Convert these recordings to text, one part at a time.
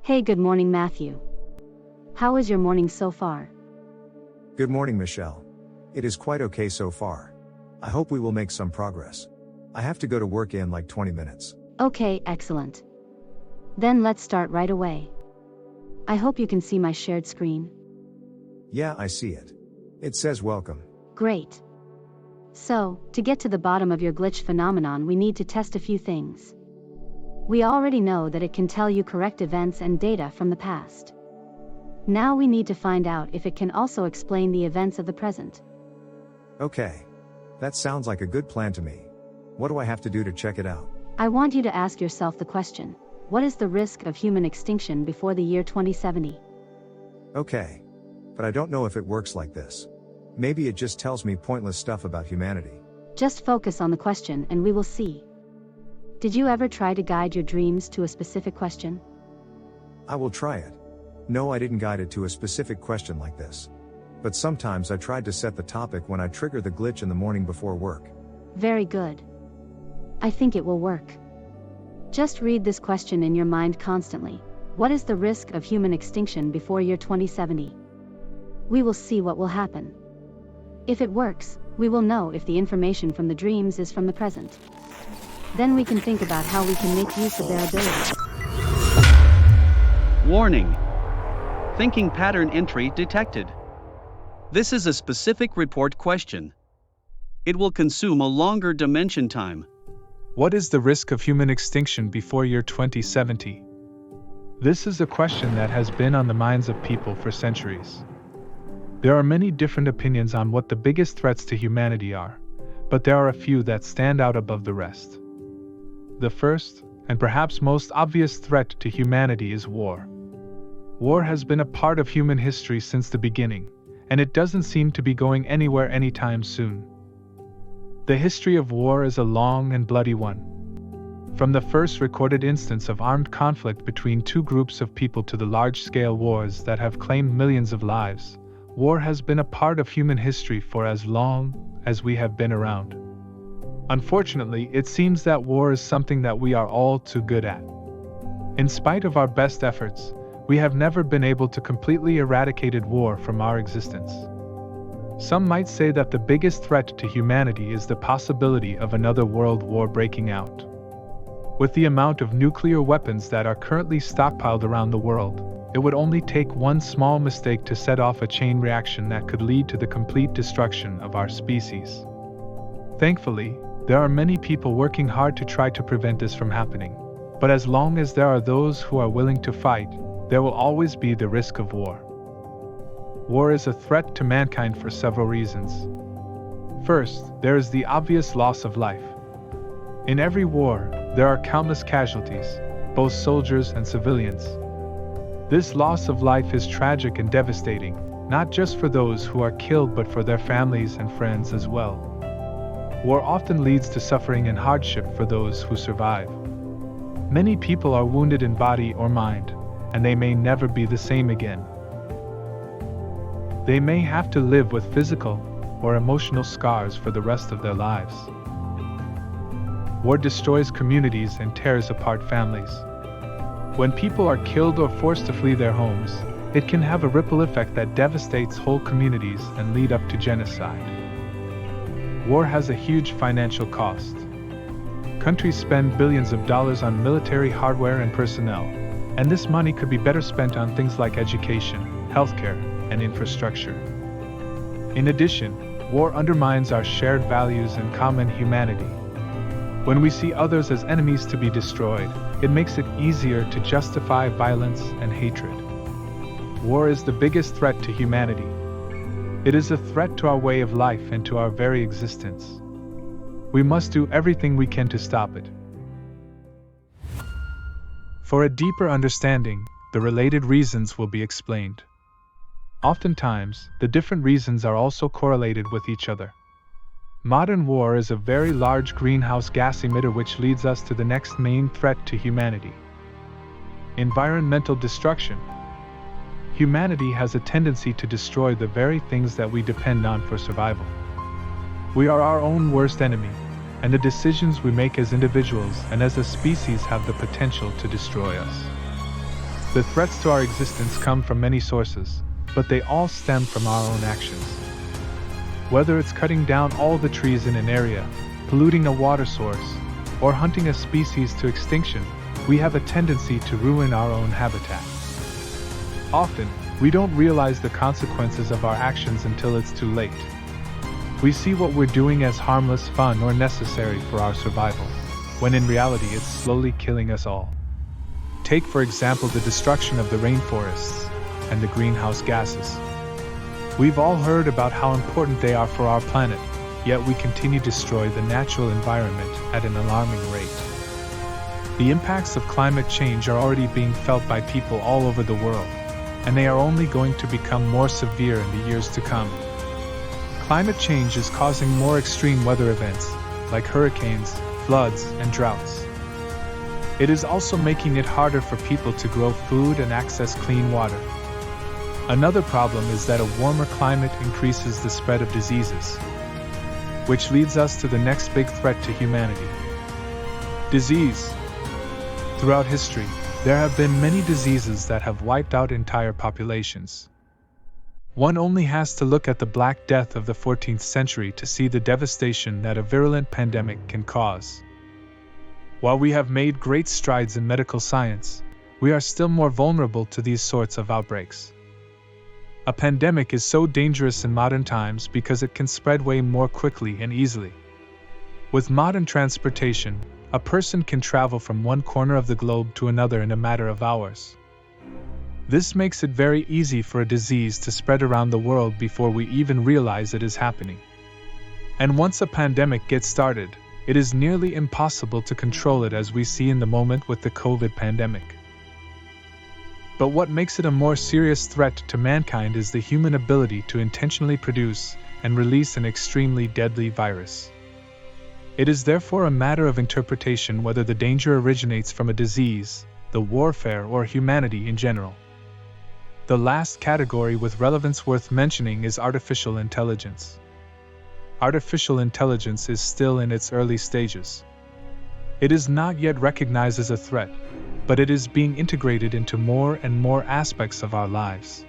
Hey, good morning, Matthew. How is your morning so far? Good morning, Michelle. It is quite okay so far. I hope we will make some progress. I have to go to work in like 20 minutes. Okay, excellent. Then let's start right away. I hope you can see my shared screen. Yeah, I see it. It says welcome. Great. So, to get to the bottom of your glitch phenomenon, we need to test a few things. We already know that it can tell you correct events and data from the past. Now we need to find out if it can also explain the events of the present. Okay. That sounds like a good plan to me. What do I have to do to check it out? I want you to ask yourself the question, what is the risk of human extinction before the year 2070? Okay. But I don't know if it works like this. Maybe it just tells me pointless stuff about humanity. Just focus on the question and we will see. Did you ever try to guide your dreams to a specific question? I will try it. No, I didn't guide it to a specific question like this. But sometimes I tried to set the topic when I trigger the glitch in the morning before work. Very good. I think it will work. Just read this question in your mind constantly. What is the risk of human extinction before year 2070? We will see what will happen. If it works, we will know if the information from the dreams is from the present. Then we can think about how we can make use of their abilities. Warning. Thinking pattern entry detected. This is a specific report question. It will consume a longer dimension time. What is the risk of human extinction before year 2070? This is a question that has been on the minds of people for centuries. There are many different opinions on what the biggest threats to humanity are, but there are a few that stand out above the rest. The first, and perhaps most obvious threat to humanity is war. War has been a part of human history since the beginning, and it doesn't seem to be going anywhere anytime soon. The history of war is a long and bloody one. From the first recorded instance of armed conflict between two groups of people to the large-scale wars that have claimed millions of lives, war has been a part of human history for as long as we have been around. Unfortunately, it seems that war is something that we are all too good at. In spite of our best efforts, we have never been able to completely eradicate war from our existence. Some might say that the biggest threat to humanity is the possibility of another world war breaking out. With the amount of nuclear weapons that are currently stockpiled around the world, it would only take one small mistake to set off a chain reaction that could lead to the complete destruction of our species. Thankfully, there are many people working hard to try to prevent this from happening. But as long as there are those who are willing to fight, there will always be the risk of war. War is a threat to mankind for several reasons. First, there is the obvious loss of life. In every war, there are countless casualties, both soldiers and civilians. This loss of life is tragic and devastating, not just for those who are killed but for their families and friends as well. War often leads to suffering and hardship for those who survive. Many people are wounded in body or mind, and they may never be the same again. They may have to live with physical or emotional scars for the rest of their lives. War destroys communities and tears apart families. When people are killed or forced to flee their homes, it can have a ripple effect that devastates whole communities and lead up to genocide. War has a huge financial cost. Countries spend billions of dollars on military hardware and personnel, and this money could be better spent on things like education, healthcare, and infrastructure. In addition, war undermines our shared values and common humanity. When we see others as enemies to be destroyed, it makes it easier to justify violence and hatred. War is the biggest threat to humanity. It is a threat to our way of life and to our very existence. We must do everything we can to stop it. For a deeper understanding, the related reasons will be explained. Oftentimes, the different reasons are also correlated with each other. Modern war is a very large greenhouse gas emitter, which leads us to the next main threat to humanity: environmental destruction. Humanity has a tendency to destroy the very things that we depend on for survival. We are our own worst enemy, and the decisions we make as individuals and as a species have the potential to destroy us. The threats to our existence come from many sources, but they all stem from our own actions. Whether it's cutting down all the trees in an area, polluting a water source, or hunting a species to extinction, we have a tendency to ruin our own habitat. Often, we don't realize the consequences of our actions until it's too late. We see what we're doing as harmless fun or necessary for our survival, when in reality it's slowly killing us all. Take for example the destruction of the rainforests and the greenhouse gases. We've all heard about how important they are for our planet, yet we continue to destroy the natural environment at an alarming rate. The impacts of climate change are already being felt by people all over the world, and they are only going to become more severe in the years to come. Climate change is causing more extreme weather events, like hurricanes, floods, and droughts. It is also making it harder for people to grow food and access clean water. Another problem is that a warmer climate increases the spread of diseases, which leads us to the next big threat to humanity. Disease. Throughout history, there have been many diseases that have wiped out entire populations. One only has to look at the Black Death of the 14th century to see the devastation that a virulent pandemic can cause. While we have made great strides in medical science, we are still more vulnerable to these sorts of outbreaks. A pandemic is so dangerous in modern times because it can spread way more quickly and easily. With modern transportation, a person can travel from one corner of the globe to another in a matter of hours. This makes it very easy for a disease to spread around the world before we even realize it is happening. And once a pandemic gets started, it is nearly impossible to control it, as we see in the moment with the COVID pandemic. But what makes it a more serious threat to mankind is the human ability to intentionally produce and release an extremely deadly virus. It is therefore a matter of interpretation whether the danger originates from a disease, the warfare, or humanity in general. The last category with relevance worth mentioning is artificial intelligence. Artificial intelligence is still in its early stages. It is not yet recognized as a threat, but it is being integrated into more and more aspects of our lives.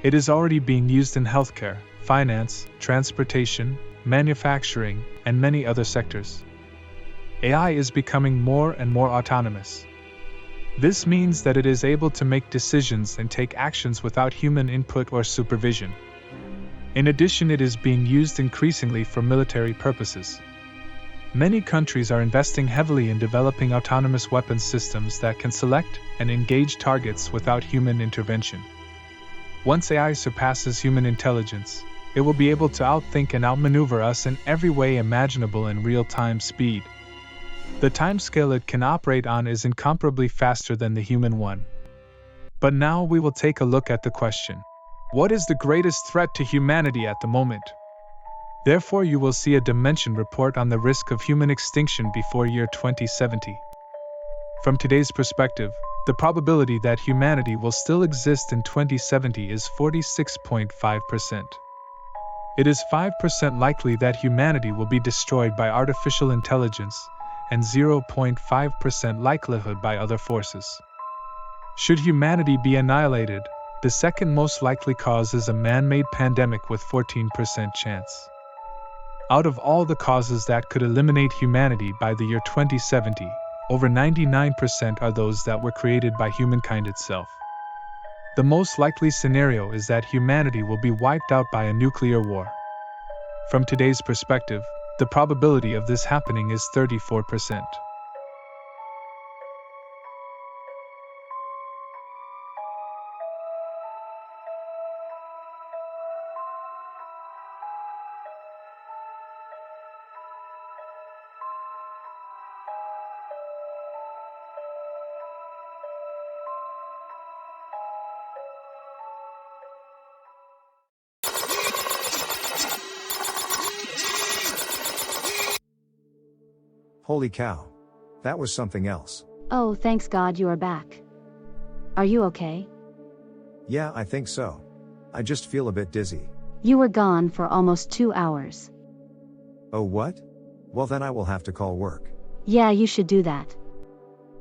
It is already being used in healthcare, finance, transportation, manufacturing, and many other sectors. AI is becoming more and more autonomous. This means that it is able to make decisions and take actions without human input or supervision. In addition, it is being used increasingly for military purposes. Many countries are investing heavily in developing autonomous weapons systems that can select and engage targets without human intervention. Once AI surpasses human intelligence, it will be able to outthink and outmaneuver us in every way imaginable in real-time speed. The timescale it can operate on is incomparably faster than the human one. But now we will take a look at the question: what is the greatest threat to humanity at the moment? Therefore, you will see a Dimension report on the risk of human extinction before year 2070. From today's perspective, the probability that humanity will still exist in 2070 is 46.5%. It is 5% likely that humanity will be destroyed by artificial intelligence, and 0.5% likelihood by other forces. Should humanity be annihilated, the second most likely cause is a man-made pandemic with 14% chance. Out of all the causes that could eliminate humanity by the year 2070, over 99% are those that were created by humankind itself. The most likely scenario is that humanity will be wiped out by a nuclear war. From today's perspective, the probability of this happening is 34%. Holy cow. That was something else. Oh, thanks God you are back. Are you okay? Yeah, I think so. I just feel a bit dizzy. You were gone for almost 2 hours. Oh, what? Well, then I will have to call work. Yeah, you should do that.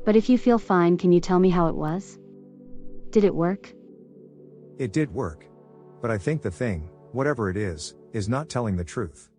But if you feel fine, can you tell me how it was? Did it work? It did work. But I think the thing, whatever it is not telling the truth.